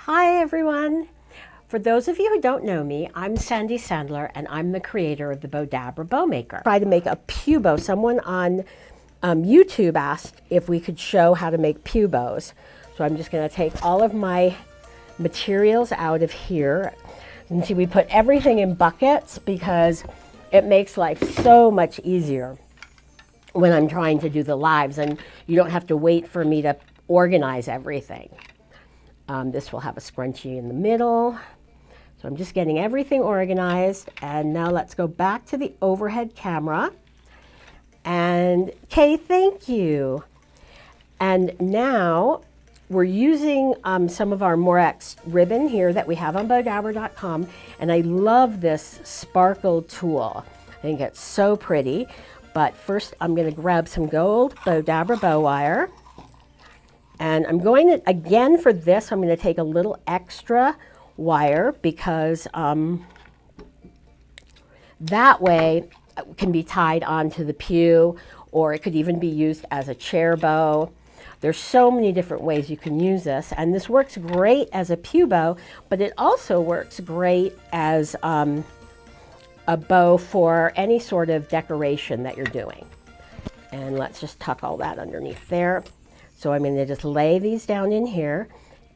Hi everyone! For those of you who don't know me, I'm Sandy Sandler and I'm the creator of the Bowdabra Bow Maker. I tried to make a pew bow. Someone on YouTube asked if we could show how to make pew bows. So I'm just going to take all of my materials out of here. You can see we put everything in buckets because it makes life so much easier when I'm trying to do the lives, and you don't have to wait for me to organize everything. This will have a scrunchie in the middle. So I'm just getting everything organized, and now let's go back to the overhead camera. And Kay, thank you. And now we're using some of our Morex ribbon here that we have on Bowdabra.com, and I love this sparkle tulle. I think it's so pretty. But first I'm going to grab some gold Bowdabra Bow Wire. And I'm going to, again for this, I'm going to take a little extra wire because that way it can be tied onto the pew, or it could even be used as a chair bow. There's so many different ways you can use this, and this works great as a pew bow, but it also works great as a bow for any sort of decoration that you're doing. And let's just tuck all that underneath there. So I'm going to just lay these down in here,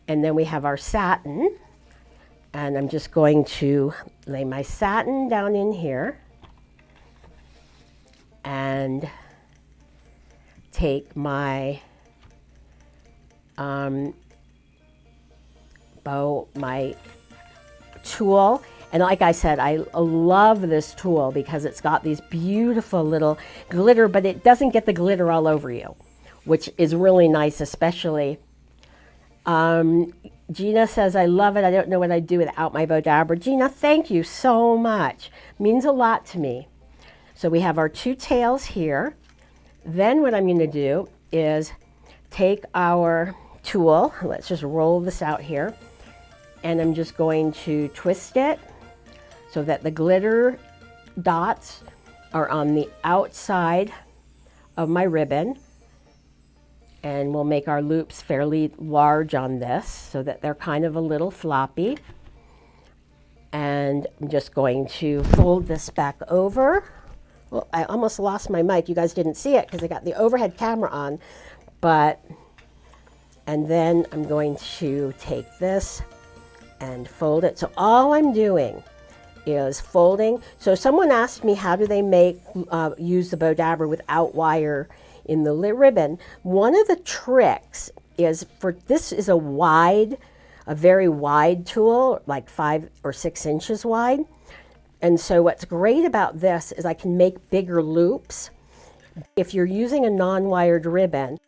and then we have our satin, and I'm just going to lay my satin down in here and take my my tulle. And like I said, I love this tulle because it's got these beautiful little glitter, but it doesn't get the glitter all over you, which is really nice, especially. Gina says, I love it. I don't know what I'd do without my Bowdabra. Gina, thank you so much. Means a lot to me. So we have our two tails here. Then what I'm going to do is take our tulle. Let's just roll this out here. And I'm just going to twist it so that the glitter dots are on the outside of my ribbon. And we'll make our loops fairly large on this so that they're kind of a little floppy. And I'm just going to fold this back over. Well, I almost lost my mic. You guys didn't see it because I got the overhead camera on. And then I'm going to take this and fold it. So all I'm doing is folding. So someone asked me, how do they use the Bowdabra without wire in the ribbon? One of the tricks is, this is a very wide tulle, like 5 or 6 inches wide. And so what's great about this is I can make bigger loops. If you're using a non-wired ribbon,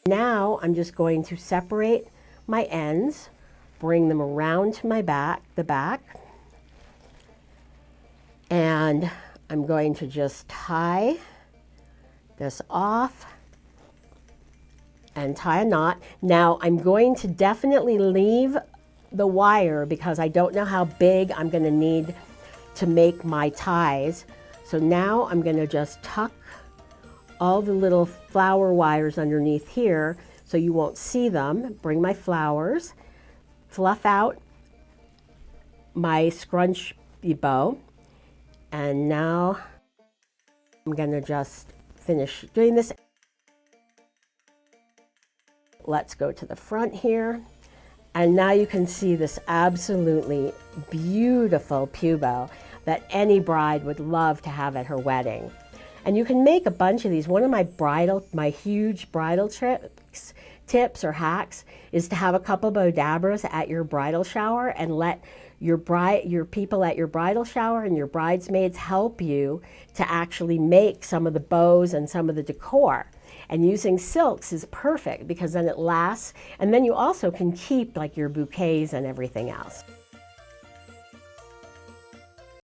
Now I'm just going to separate my ends, bring them around to my back, the back, and I'm going to just tie this off and tie a knot. Now I'm going to definitely leave the wire because I don't know how big I'm going to need to make my ties. So now I'm going to just tuck all the little flower wires underneath here so you won't see them. Bring my flowers, fluff out my scrunch bow, and now I'm going to just finish doing this. Let's go to the front here. And now you can see this absolutely beautiful pew bow that any bride would love to have at her wedding. And you can make a bunch of these. One of my huge bridal tips or hacks is to have a couple Bowdabras at your bridal shower and let your people at your bridal shower and your bridesmaids help you to actually make some of the bows and some of the decor. And using silks is perfect because then it lasts, and then you also can keep like your bouquets and everything else.